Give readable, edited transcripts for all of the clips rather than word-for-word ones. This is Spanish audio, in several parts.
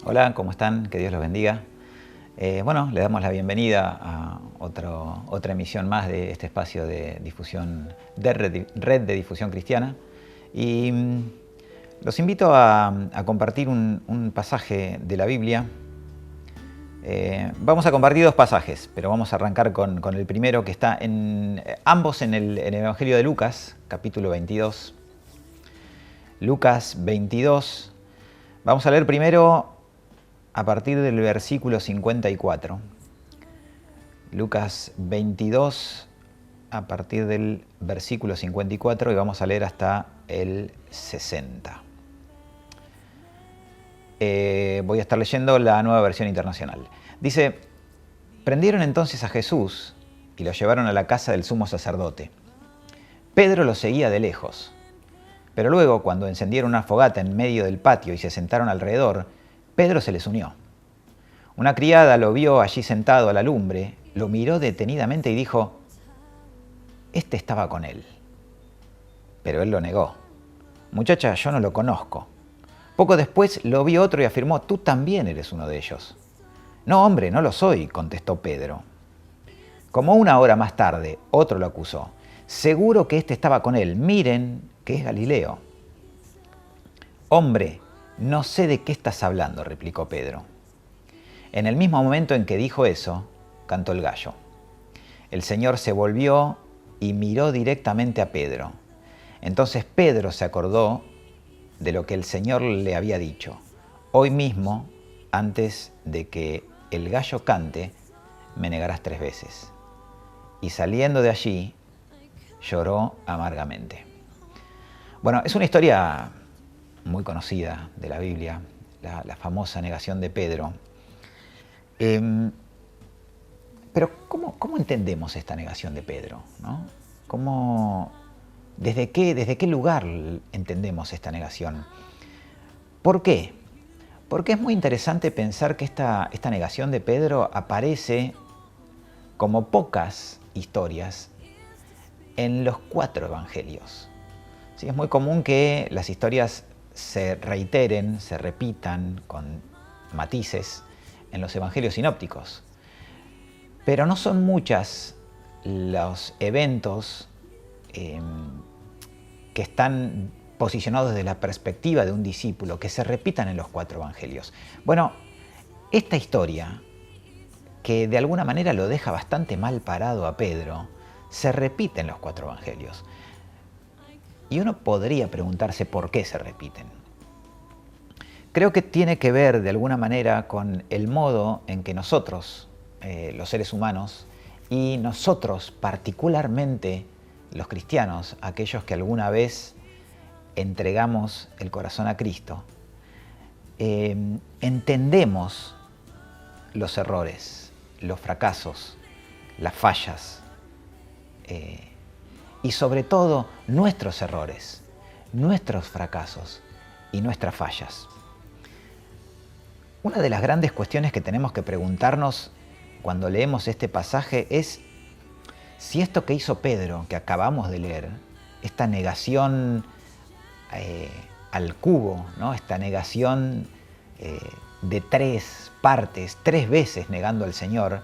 Hola, ¿cómo están? Que Dios los bendiga. Le damos la bienvenida a otra emisión más de este espacio de difusión, de red de difusión cristiana. Y los invito a compartir un pasaje de la Biblia. Vamos a compartir dos pasajes, pero vamos a arrancar con el primero, que está ambos en el Evangelio de Lucas, capítulo 22. Lucas 22. Vamos a leer primero a partir del versículo 54. Lucas 22, a partir del versículo 54, y vamos a leer hasta el 60. Voy a estar leyendo la Nueva Versión Internacional. Dice: prendieron entonces a Jesús y lo llevaron a la casa del sumo sacerdote. Pedro lo seguía de lejos. Pero luego, cuando encendieron una fogata en medio del patio y se sentaron alrededor, Pedro se les unió. Una criada lo vio allí sentado a la lumbre, lo miró detenidamente y dijo: «Este estaba con él». Pero él lo negó. «Muchacha, yo no lo conozco». Poco después lo vio otro y afirmó: «Tú también eres uno de ellos». «No, hombre, no lo soy», contestó Pedro. Como una hora más tarde, otro lo acusó: «Seguro que este estaba con él, miren que es Galileo». «Hombre, no sé de qué estás hablando», replicó Pedro. En el mismo momento en que dijo eso, cantó el gallo. El Señor se volvió y miró directamente a Pedro. Entonces Pedro se acordó de lo que el Señor le había dicho: «Hoy mismo, antes de que el gallo cante, me negarás 3 veces». Y saliendo de allí, lloró amargamente. Bueno, es una historia muy conocida de la Biblia, la famosa negación de Pedro. Pero ¿cómo entendemos esta negación de Pedro, ¿no? ¿Desde qué lugar entendemos esta negación? ¿Por qué? Porque es muy interesante pensar que esta negación de Pedro aparece, como pocas historias, en los 4 evangelios. Sí, es muy común que las historias se reiteren, se repitan con matices en los evangelios sinópticos. Pero no son muchas los eventos que están posicionados desde la perspectiva de un discípulo, que se repitan en los 4 evangelios. Bueno, esta historia, que de alguna manera lo deja bastante mal parado a Pedro, se repite en los 4 evangelios. Y uno podría preguntarse por qué se repiten. Creo que tiene que ver de alguna manera con el modo en que nosotros, los seres humanos, y nosotros particularmente los cristianos, aquellos que alguna vez entregamos el corazón a Cristo, entendemos los errores, los fracasos, las fallas, y sobre todo nuestros errores, nuestros fracasos y nuestras fallas. Una de las grandes cuestiones que tenemos que preguntarnos cuando leemos este pasaje es si esto que hizo Pedro, que acabamos de leer, esta negación al cubo, ¿no? Esta negación de 3 partes, 3 veces negando al Señor,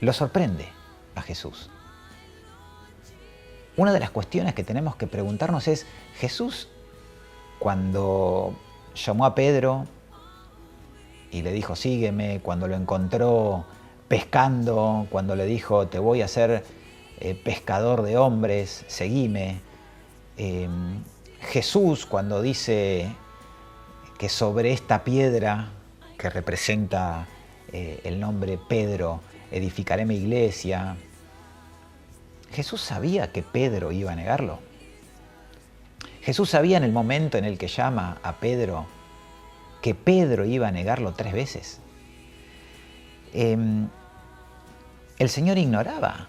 lo sorprende a Jesús. Una de las cuestiones que tenemos que preguntarnos es: Jesús, cuando llamó a Pedro y le dijo sígueme, cuando lo encontró pescando, cuando le dijo te voy a hacer pescador de hombres, seguime, Jesús cuando dice que sobre esta piedra que representa el nombre Pedro edificaré mi iglesia, Jesús sabía que Pedro iba a negarlo. Jesús sabía en el momento en el que llama a Pedro que Pedro iba a negarlo 3 veces. El Señor ignoraba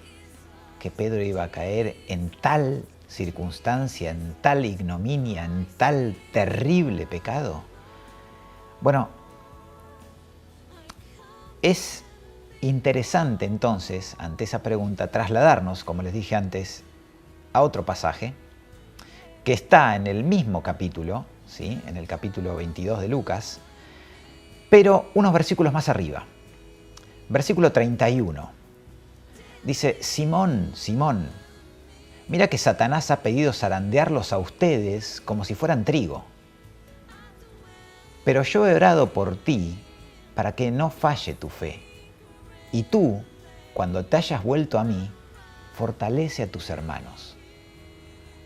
que Pedro iba a caer en tal circunstancia, en tal ignominia, en tal terrible pecado. Bueno, es interesante entonces, ante esa pregunta, trasladarnos, como les dije antes, a otro pasaje que está en el mismo capítulo, ¿sí? En el capítulo 22 de Lucas, Pero unos versículos más arriba, versículo 31, dice: Simón, Simón, mira que Satanás ha pedido zarandearlos a ustedes como si fueran trigo. Pero yo he orado por ti para que no falle tu fe. Y tú, cuando te hayas vuelto a mí, fortalece a tus hermanos.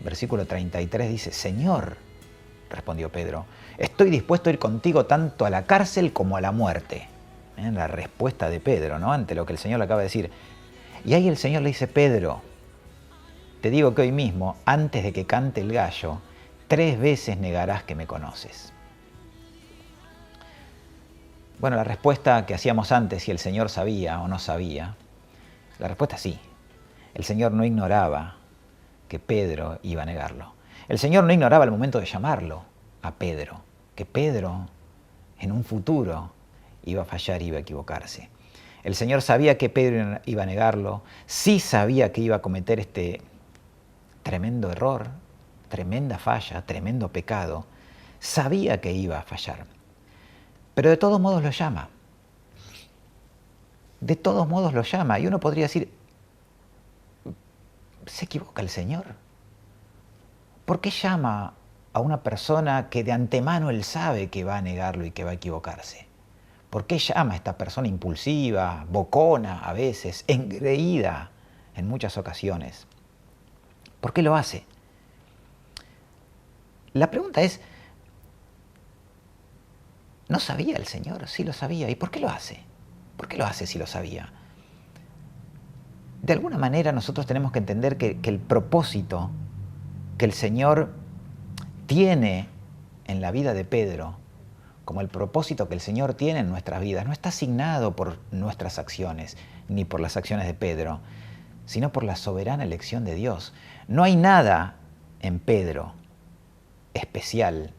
Versículo 33 dice: Señor, respondió Pedro, estoy dispuesto a ir contigo tanto a la cárcel como a la muerte. La respuesta de Pedro, ¿no?, ante lo que el Señor le acaba de decir. Y ahí el Señor le dice: Pedro, te digo que hoy mismo, antes de que cante el gallo, 3 veces negarás que me conoces. Bueno, la respuesta que hacíamos antes, si el Señor sabía o no sabía, la respuesta es sí. El Señor no ignoraba que Pedro iba a negarlo. El Señor no ignoraba el momento de llamarlo a Pedro, que Pedro en un futuro iba a fallar, iba a equivocarse. El Señor sabía que Pedro iba a negarlo, sí sabía que iba a cometer este tremendo error, tremenda falla, tremendo pecado. Sabía que iba a fallar, pero de todos modos lo llama. De todos modos lo llama. Y uno podría decir: ¿se equivoca el Señor? ¿Por qué llama a una persona que de antemano él sabe que va a negarlo y que va a equivocarse? ¿Por qué llama a esta persona impulsiva, bocona a veces, engreída en muchas ocasiones? ¿Por qué lo hace? La pregunta es: ¿no sabía el Señor? Sí lo sabía. ¿Y por qué lo hace? ¿Por qué lo hace si lo sabía? De alguna manera nosotros tenemos que entender que el propósito que el Señor tiene en la vida de Pedro, como el propósito que el Señor tiene en nuestras vidas, no está asignado por nuestras acciones, ni por las acciones de Pedro, sino por la soberana elección de Dios. No hay nada en Pedro especial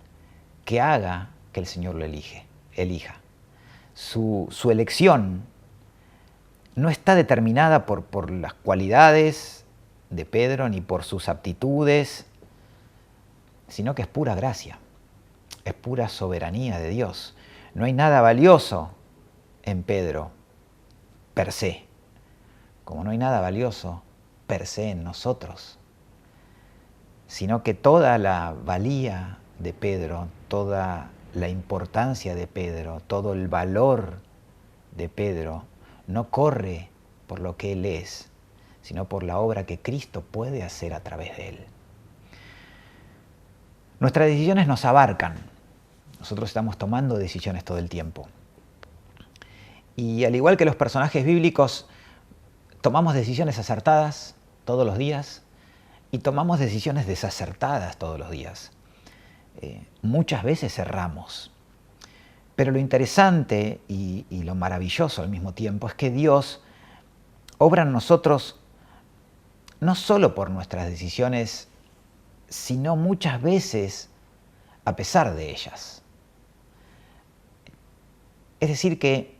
que haga que el Señor lo elija. Su elección no está determinada por las cualidades de Pedro ni por sus aptitudes, sino que es pura gracia, es pura soberanía de Dios. No hay nada valioso en Pedro per se, como no hay nada valioso per se en nosotros, sino que toda la valía de Pedro, toda la importancia de Pedro, todo el valor de Pedro no corre por lo que él es, sino por la obra que Cristo puede hacer a través de él. Nuestras decisiones nos abarcan. Nosotros estamos tomando decisiones todo el tiempo. Y al igual que los personajes bíblicos, tomamos decisiones acertadas todos los días y tomamos decisiones desacertadas todos los días. Muchas veces erramos. Pero lo interesante y lo maravilloso al mismo tiempo es que Dios obra en nosotros no solo por nuestras decisiones, sino muchas veces a pesar de ellas. Es decir que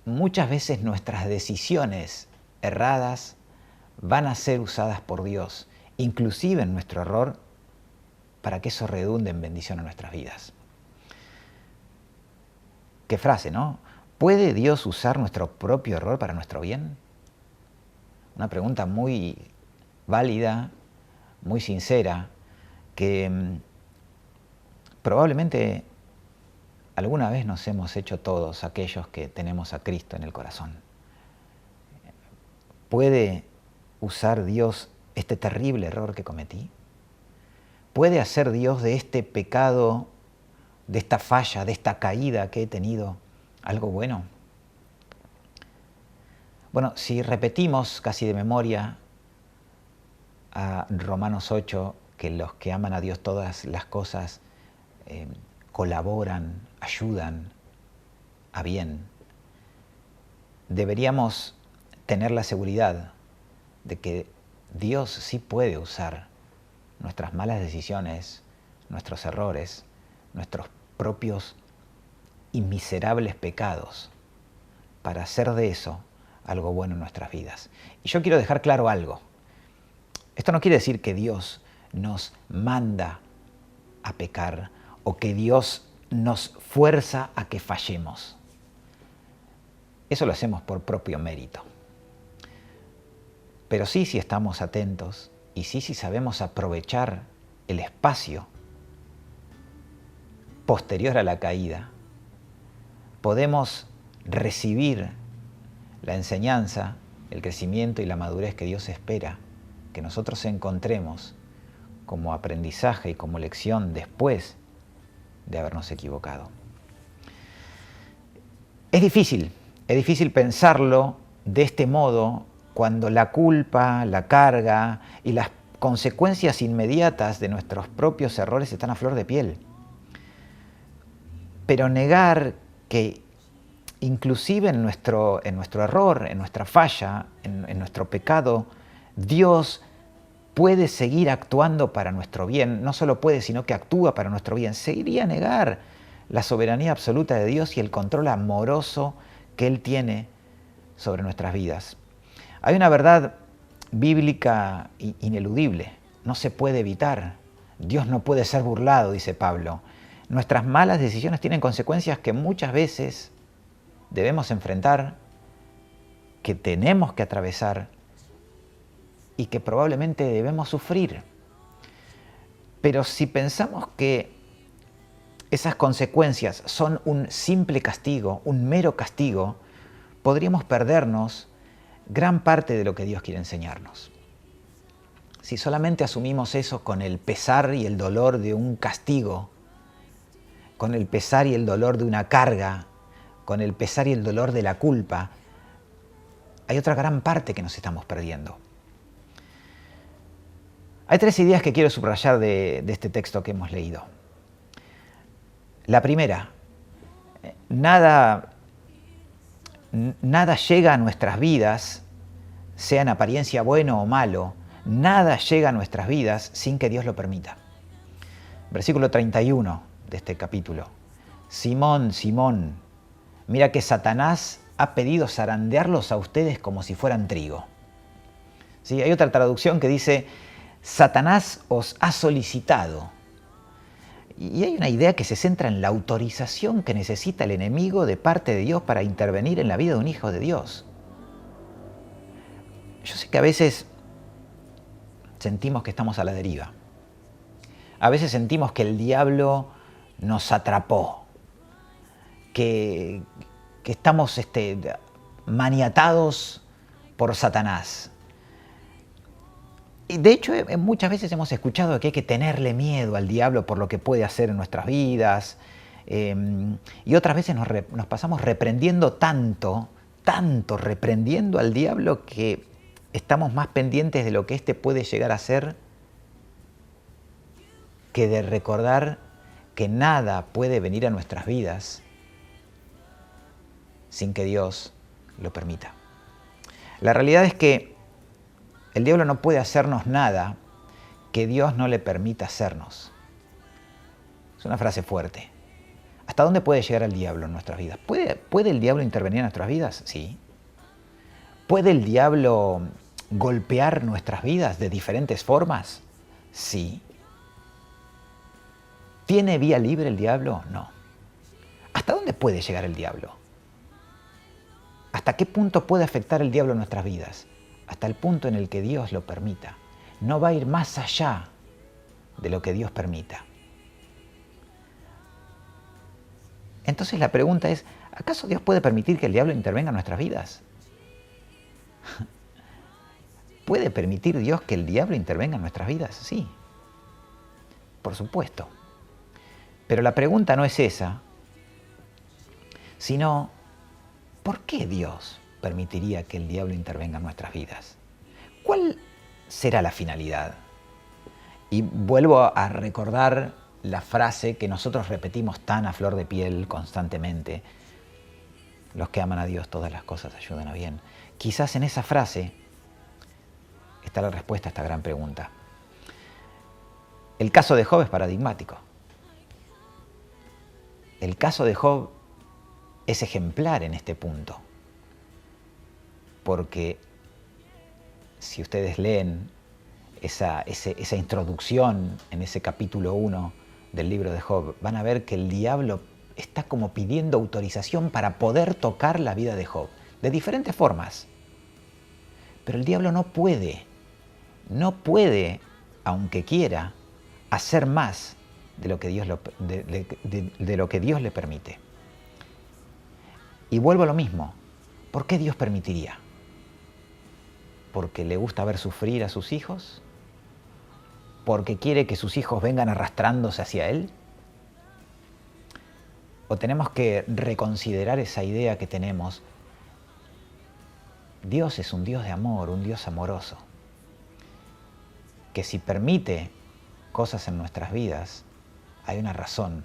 muchas veces nuestras decisiones erradas van a ser usadas por Dios, inclusive en nuestro error, para que eso redunde en bendición a nuestras vidas. Qué frase, ¿no? ¿Puede Dios usar nuestro propio error para nuestro bien? Una pregunta muy válida, muy sincera, que probablemente alguna vez nos hemos hecho todos aquellos que tenemos a Cristo en el corazón. ¿Puede usar Dios este terrible error que cometí? ¿Puede hacer Dios de este pecado, de esta falla, de esta caída que he tenido, algo bueno? Bueno, si repetimos casi de memoria a Romanos 8, que los que aman a Dios todas las cosas colaboran, ayudan a bien, deberíamos tener la seguridad de que Dios sí puede usar nuestras malas decisiones, nuestros errores, nuestros propios y miserables pecados para hacer de eso algo bueno en nuestras vidas. Y yo quiero dejar claro algo. Esto no quiere decir que Dios nos manda a pecar o que Dios nos fuerza a que fallemos. Eso lo hacemos por propio mérito. Pero sí, si estamos atentos y sí, si sabemos aprovechar el espacio posterior a la caída, podemos recibir la enseñanza, el crecimiento y la madurez que Dios espera que nosotros encontremos como aprendizaje y como lección después de habernos equivocado. Es difícil pensarlo de este modo cuando la culpa, la carga y las consecuencias inmediatas de nuestros propios errores están a flor de piel. Pero negar que inclusive en nuestro error, en nuestra falla, en nuestro pecado, Dios puede seguir actuando para nuestro bien, no solo puede, sino que actúa para nuestro bien, sería negar la soberanía absoluta de Dios y el control amoroso que Él tiene sobre nuestras vidas. Hay una verdad bíblica ineludible, no se puede evitar. Dios no puede ser burlado, dice Pablo. Nuestras malas decisiones tienen consecuencias que muchas veces debemos enfrentar, que tenemos que atravesar y que probablemente debemos sufrir. Pero si pensamos que esas consecuencias son un simple castigo, un mero castigo, podríamos perdernos gran parte de lo que Dios quiere enseñarnos. Si solamente asumimos eso con el pesar y el dolor de un castigo, con el pesar y el dolor de una carga, con el pesar y el dolor de la culpa, hay otra gran parte que nos estamos perdiendo. Hay 3 ideas que quiero subrayar de este texto que hemos leído. La primera, nada llega a nuestras vidas, sea en apariencia bueno o malo, nada llega a nuestras vidas sin que Dios lo permita. Versículo 31 de este capítulo. Simón, Simón, mira que Satanás ha pedido zarandearlos a ustedes como si fueran trigo. ¿Sí? Hay otra traducción que dice, Satanás os ha solicitado. Y hay una idea que se centra en la autorización que necesita el enemigo de parte de Dios para intervenir en la vida de un hijo de Dios. Yo sé que a veces sentimos que estamos a la deriva. A veces sentimos que el diablo nos atrapó, que estamos maniatados por Satanás. Y de hecho, muchas veces hemos escuchado que hay que tenerle miedo al diablo por lo que puede hacer en nuestras vidas. Y otras veces nos pasamos reprendiendo tanto reprendiendo al diablo que estamos más pendientes de lo que éste puede llegar a ser que de recordar que nada puede venir a nuestras vidas sin que Dios lo permita. La realidad es que el diablo no puede hacernos nada que Dios no le permita hacernos. Es una frase fuerte. ¿Hasta dónde puede llegar el diablo en nuestras vidas? ¿Puede el diablo intervenir en nuestras vidas? Sí. ¿Puede el diablo golpear nuestras vidas de diferentes formas? Sí. ¿Tiene vía libre el diablo? No. ¿Hasta dónde puede llegar el diablo? ¿Hasta qué punto puede afectar el diablo en nuestras vidas? Hasta el punto en el que Dios lo permita. No va a ir más allá de lo que Dios permita. Entonces la pregunta es, ¿acaso Dios puede permitir que el diablo intervenga en nuestras vidas? ¿Puede permitir Dios que el diablo intervenga en nuestras vidas? Sí, por supuesto. Pero la pregunta no es esa, sino, ¿por qué Dios permitiría que el diablo intervenga en nuestras vidas? ¿Cuál será la finalidad? Y vuelvo a recordar la frase que nosotros repetimos tan a flor de piel constantemente. Los que aman a Dios, todas las cosas ayudan a bien. Quizás en esa frase está la respuesta a esta gran pregunta. El caso de Job es paradigmático. El caso de Job es ejemplar en este punto. Porque si ustedes leen esa introducción en ese capítulo 1 del libro de Job, van a ver que el diablo está como pidiendo autorización para poder tocar la vida de Job, de diferentes formas. Pero el diablo no puede, aunque quiera, hacer más de lo que Dios le permite. Y vuelvo a lo mismo, ¿por qué Dios permitiría? ¿Porque le gusta ver sufrir a sus hijos? ¿Porque quiere que sus hijos vengan arrastrándose hacia Él? ¿O tenemos que reconsiderar esa idea que tenemos? Dios es un Dios de amor, un Dios amoroso, que si permite cosas en nuestras vidas, hay una razón,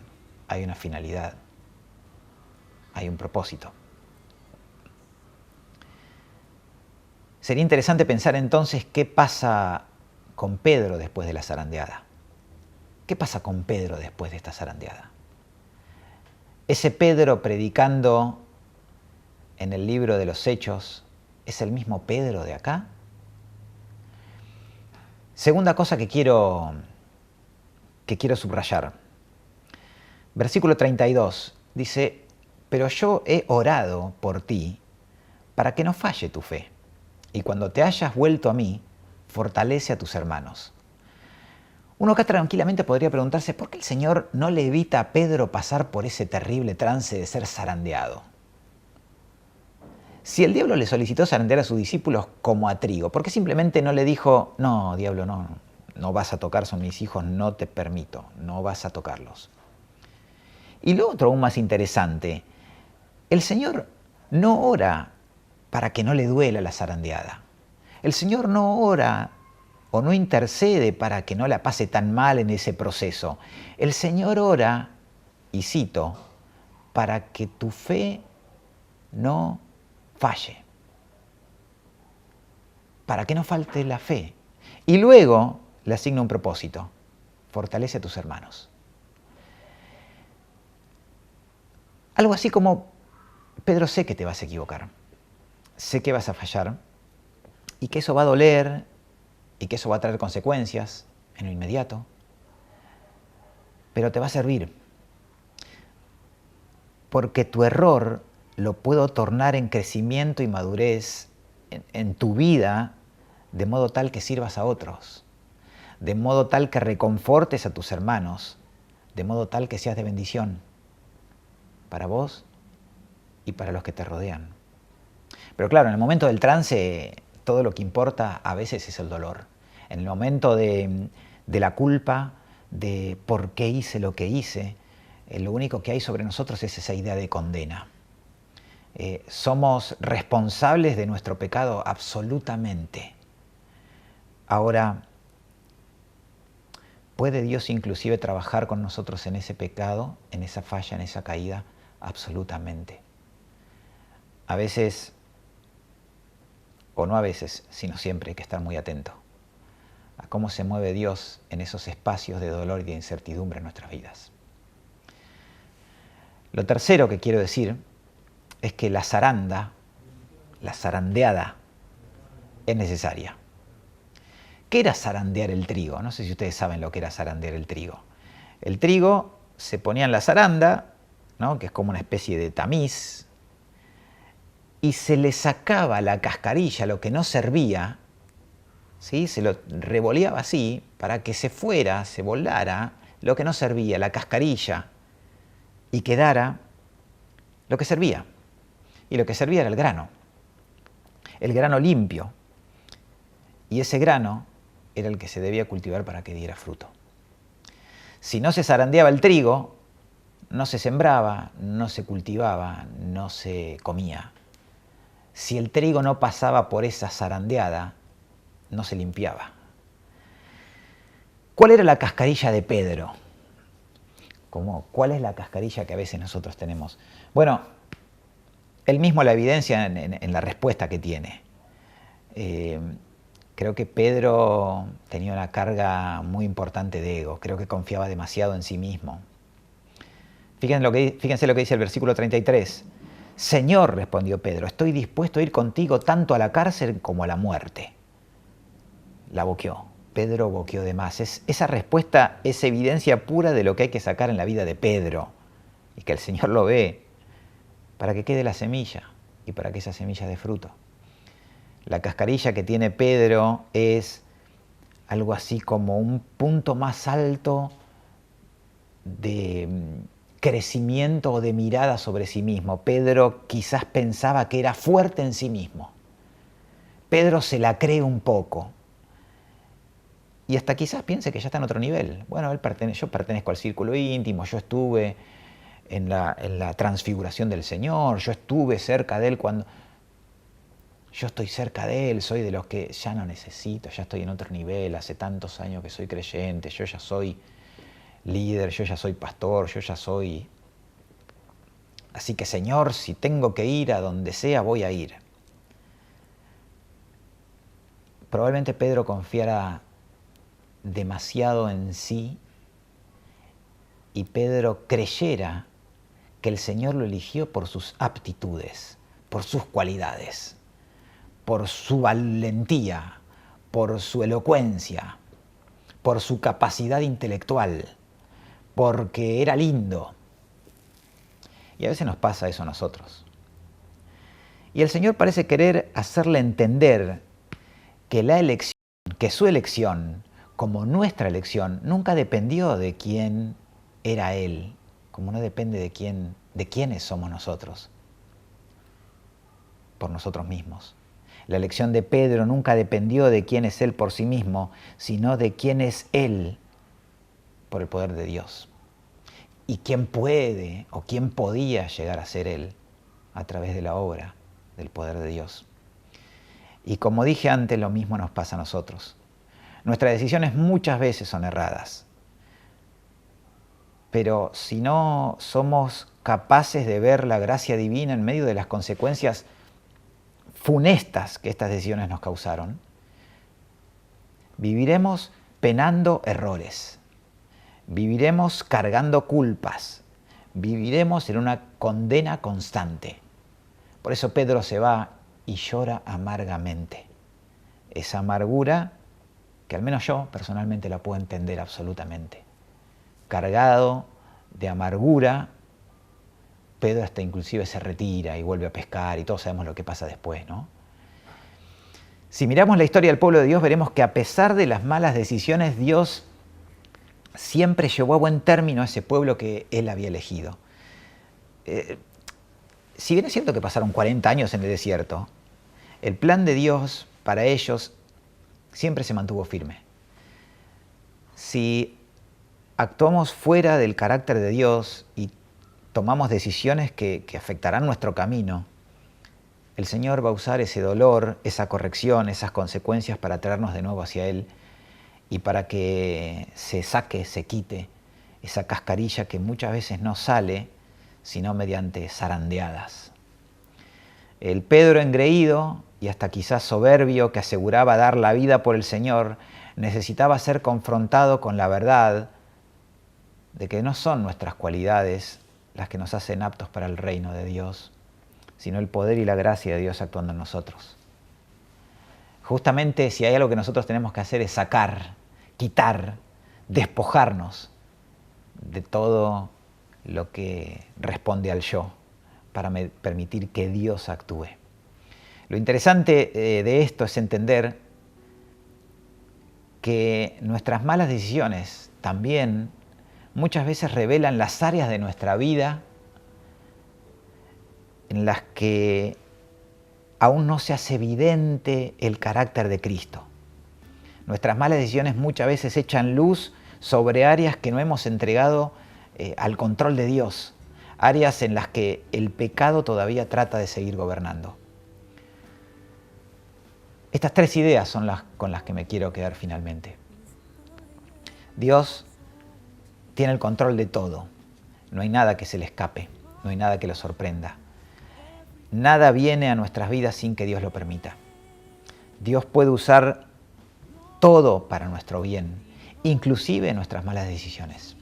hay una finalidad, hay un propósito. Sería interesante pensar entonces qué pasa con Pedro después de la zarandeada. ¿Qué pasa con Pedro después de esta zarandeada? Ese Pedro predicando en el libro de los Hechos, ¿es el mismo Pedro de acá? Segunda cosa que quiero subrayar. Versículo 32 dice, pero yo he orado por ti para que no falle tu fe. Y cuando te hayas vuelto a mí, fortalece a tus hermanos. Uno acá tranquilamente podría preguntarse, ¿por qué el Señor no le evita a Pedro pasar por ese terrible trance de ser zarandeado? Si el diablo le solicitó zarandear a sus discípulos como a trigo, ¿por qué simplemente no le dijo, no, diablo, no vas a tocar, son mis hijos, no te permito, no vas a tocarlos? Y lo otro aún más interesante, el Señor no ora para que no le duela la zarandeada. El Señor no ora o no intercede para que no la pase tan mal en ese proceso. El Señor ora, y cito, para que tu fe no falle, para que no falte la fe. Y luego le asigna un propósito, fortalece a tus hermanos. Algo así como, Pedro, sé que te vas a equivocar, sé que vas a fallar y que eso va a doler y que eso va a traer consecuencias en lo inmediato, pero te va a servir, porque tu error lo puedo tornar en crecimiento y madurez en tu vida, de modo tal que sirvas a otros, de modo tal que reconfortes a tus hermanos, de modo tal que seas de bendición para vos y para los que te rodean. Pero claro, en el momento del trance, todo lo que importa a veces es el dolor. En el momento de la culpa, de por qué hice lo que hice, lo único que hay sobre nosotros es esa idea de condena. Somos responsables de nuestro pecado absolutamente. Ahora, ¿puede Dios inclusive trabajar con nosotros en ese pecado, en esa falla, en esa caída? Absolutamente. A veces, o no a veces, sino siempre hay que estar muy atento a cómo se mueve Dios en esos espacios de dolor y de incertidumbre en nuestras vidas. Lo tercero que quiero decir es que la zarandeada, es necesaria. ¿Qué era zarandear el trigo? No sé si ustedes saben lo que era zarandear el trigo. El trigo se ponía en la zaranda, ¿no?, que es como una especie de tamiz, y se le sacaba la cascarilla, lo que no servía, ¿sí? Se lo revoleaba así para que se fuera, se volara lo que no servía, la cascarilla, y quedara lo que servía. Y lo que servía era el grano limpio. Y ese grano era el que se debía cultivar para que diera fruto. Si no se zarandeaba el trigo, no se sembraba, no se cultivaba, no se comía. Si el trigo no pasaba por esa zarandeada, no se limpiaba. ¿Cuál era la cascarilla de Pedro? ¿Cuál es la cascarilla que a veces nosotros tenemos? Bueno, él mismo la evidencia en la respuesta que tiene. Creo que Pedro tenía una carga muy importante de ego. Creo que confiaba demasiado en sí mismo. Fíjense lo que dice el versículo 33. Señor, respondió Pedro, estoy dispuesto a ir contigo tanto a la cárcel como a la muerte. La boqueó. Pedro boqueó de más. Esa respuesta es evidencia pura de lo que hay que sacar en la vida de Pedro. Y que el Señor lo ve para que quede la semilla y para que esa semilla dé fruto. La cascarilla que tiene Pedro es algo así como un punto más alto de crecimiento o de mirada sobre sí mismo. Pedro quizás pensaba que era fuerte en sí mismo. Pedro se la cree un poco. Y hasta quizás piense que ya está en otro nivel. Bueno, yo pertenezco al círculo íntimo, yo estuve en la transfiguración del Señor, yo estuve cerca de Él cuando... Yo estoy cerca de Él, soy de los que ya no necesito, ya estoy en otro nivel, hace tantos años que soy creyente, yo ya soy líder, yo ya soy pastor, yo ya soy... Así que Señor, si tengo que ir a donde sea, voy a ir. Probablemente Pedro confiara demasiado en sí y Pedro creyera que el Señor lo eligió por sus aptitudes, por sus cualidades, por su valentía, por su elocuencia, por su capacidad intelectual, porque era lindo. Y a veces nos pasa eso a nosotros. Y el Señor parece querer hacerle entender que la elección, que su elección, como nuestra elección, nunca dependió de quién era Él, como no depende de quiénes somos nosotros, por nosotros mismos. La elección de Pedro nunca dependió de quién es Él por sí mismo, sino de quién es Él por el poder de Dios. Y quién puede o quién podía llegar a ser Él a través de la obra del poder de Dios. Y como dije antes, lo mismo nos pasa a nosotros. Nuestras decisiones muchas veces son erradas. Pero si no somos capaces de ver la gracia divina en medio de las consecuencias funestas que estas decisiones nos causaron, viviremos penando errores, viviremos cargando culpas, viviremos en una condena constante. Por eso Pedro se va y llora amargamente. Esa amargura que al menos yo personalmente la puedo entender absolutamente. Cargado de amargura, Pedro hasta inclusive se retira y vuelve a pescar y todos sabemos lo que pasa después, ¿no? Si miramos la historia del pueblo de Dios, veremos que a pesar de las malas decisiones, Dios siempre llevó a buen término a ese pueblo que Él había elegido. Si bien es cierto que pasaron 40 años en el desierto, el plan de Dios para ellos siempre se mantuvo firme. Si actuamos fuera del carácter de Dios y tomamos decisiones que afectarán nuestro camino, el Señor va a usar ese dolor, esa corrección, esas consecuencias para traernos de nuevo hacia Él y para que se saque, se quite esa cascarilla que muchas veces no sale, sino mediante zarandeadas. El Pedro engreído y hasta quizás soberbio que aseguraba dar la vida por el Señor, necesitaba ser confrontado con la verdad de que no son nuestras cualidades las que nos hacen aptos para el reino de Dios, sino el poder y la gracia de Dios actuando en nosotros. Justamente si hay algo que nosotros tenemos que hacer es sacar, quitar, despojarnos de todo lo que responde al yo para permitir que Dios actúe. Lo interesante de esto es entender que nuestras malas decisiones también muchas veces revelan las áreas de nuestra vida en las que aún no se hace evidente el carácter de Cristo. Nuestras malas decisiones muchas veces echan luz sobre áreas que no hemos entregado al control de Dios, áreas en las que el pecado todavía trata de seguir gobernando. Estas tres ideas son las con las que me quiero quedar finalmente. Dios tiene el control de todo. No hay nada que se le escape, no hay nada que lo sorprenda. Nada viene a nuestras vidas sin que Dios lo permita. Dios puede usar todo para nuestro bien, inclusive nuestras malas decisiones.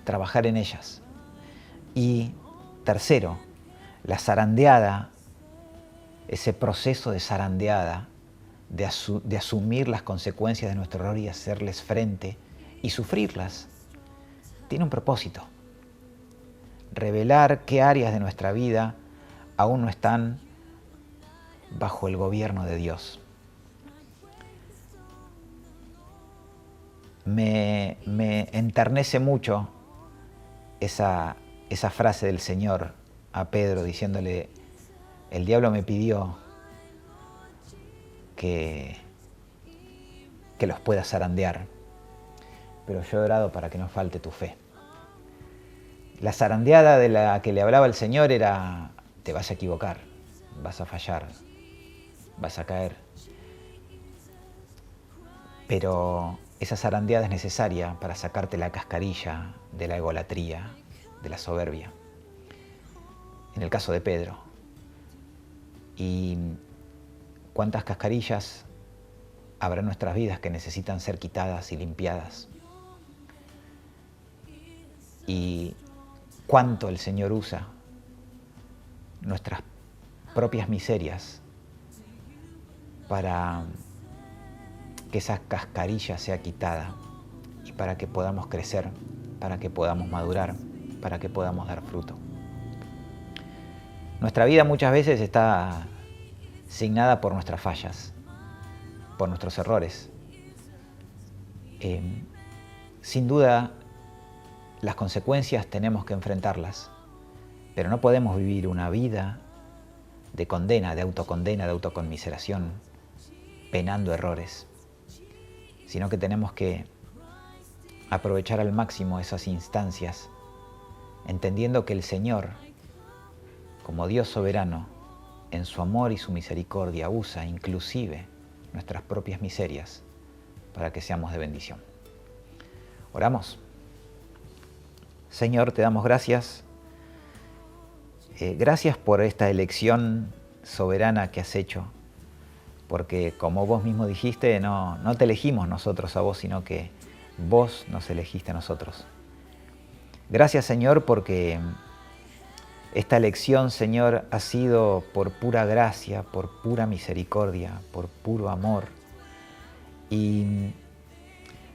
Trabajar en ellas. Y tercero, la zarandeada, ese proceso de zarandeada, de asumir las consecuencias de nuestro error y hacerles frente y sufrirlas. Tiene un propósito: revelar qué áreas de nuestra vida aún no están bajo el gobierno de Dios. Me enternece mucho esa frase del Señor a Pedro diciéndole: el diablo me pidió que los pueda zarandear, pero yo he orado para que no falte tu fe. La zarandeada de la que le hablaba el Señor era: te vas a equivocar, vas a fallar, vas a caer. Pero esa zarandeada es necesaria para sacarte la cascarilla de la egolatría, de la soberbia. En el caso de Pedro. Y cuántas cascarillas habrá en nuestras vidas que necesitan ser quitadas y limpiadas. Y cuánto el Señor usa nuestras propias miserias para que esa cascarilla sea quitada y para que podamos crecer, para que podamos madurar, para que podamos dar fruto. Nuestra vida muchas veces está signada por nuestras fallas, por nuestros errores. Sin duda, las consecuencias tenemos que enfrentarlas, pero no podemos vivir una vida de condena, de autoconmiseración, penando errores, sino que tenemos que aprovechar al máximo esas instancias, entendiendo que el Señor, como Dios soberano, en su amor y su misericordia usa inclusive nuestras propias miserias para que seamos de bendición. Oramos. Señor, te damos gracias. Gracias por esta elección soberana que has hecho, porque como vos mismo dijiste, no te elegimos nosotros a vos, sino que vos nos elegiste a nosotros. Gracias, Señor, porque esta elección, Señor, ha sido por pura gracia, por pura misericordia, por puro amor. Y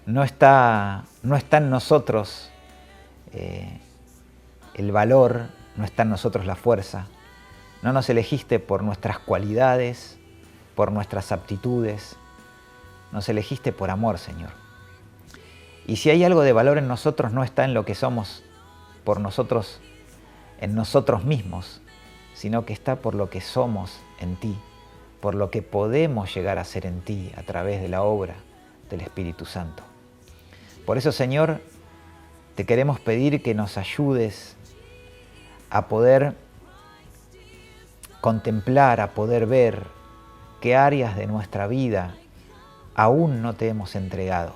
no está en nosotros el valor, no está en nosotros la fuerza. No nos elegiste por nuestras cualidades, por nuestras aptitudes. Nos elegiste por amor, Señor. Y si hay algo de valor en nosotros, no está en lo que somos por nosotros, en nosotros mismos, sino que está por lo que somos en ti, por lo que podemos llegar a ser en ti a través de la obra del Espíritu Santo. Por eso, Señor, te queremos pedir que nos ayudes a poder contemplar, a poder ver qué áreas de nuestra vida aún no te hemos entregado,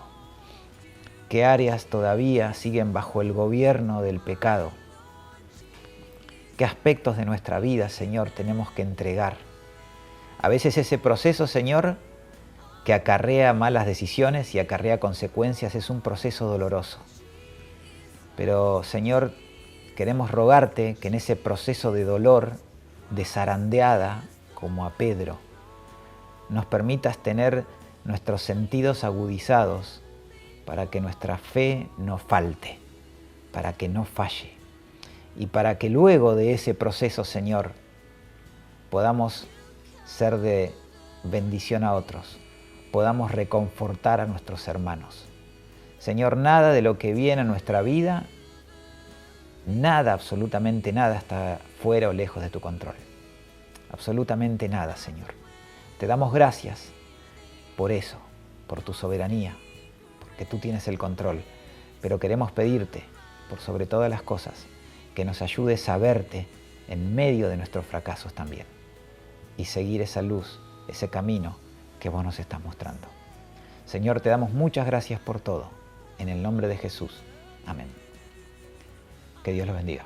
qué áreas todavía siguen bajo el gobierno del pecado, qué aspectos de nuestra vida, Señor, tenemos que entregar. A veces ese proceso, Señor, que acarrea malas decisiones y acarrea consecuencias, es un proceso doloroso. Pero, Señor, queremos rogarte que en ese proceso de dolor, de zarandeada, como a Pedro, nos permitas tener nuestros sentidos agudizados para que nuestra fe no falte, para que no falle. Y para que luego de ese proceso, Señor, podamos ser de bendición a otros, podamos reconfortar a nuestros hermanos. Señor, nada de lo que viene a nuestra vida, nada, absolutamente nada está fuera o lejos de tu control. Absolutamente nada, Señor. Te damos gracias por eso, por tu soberanía, porque tú tienes el control. Pero queremos pedirte, por sobre todas las cosas, que nos ayudes a verte en medio de nuestros fracasos también y seguir esa luz, ese camino que vos nos estás mostrando. Señor, te damos muchas gracias por todo. En el nombre de Jesús. Amén. Que Dios los bendiga.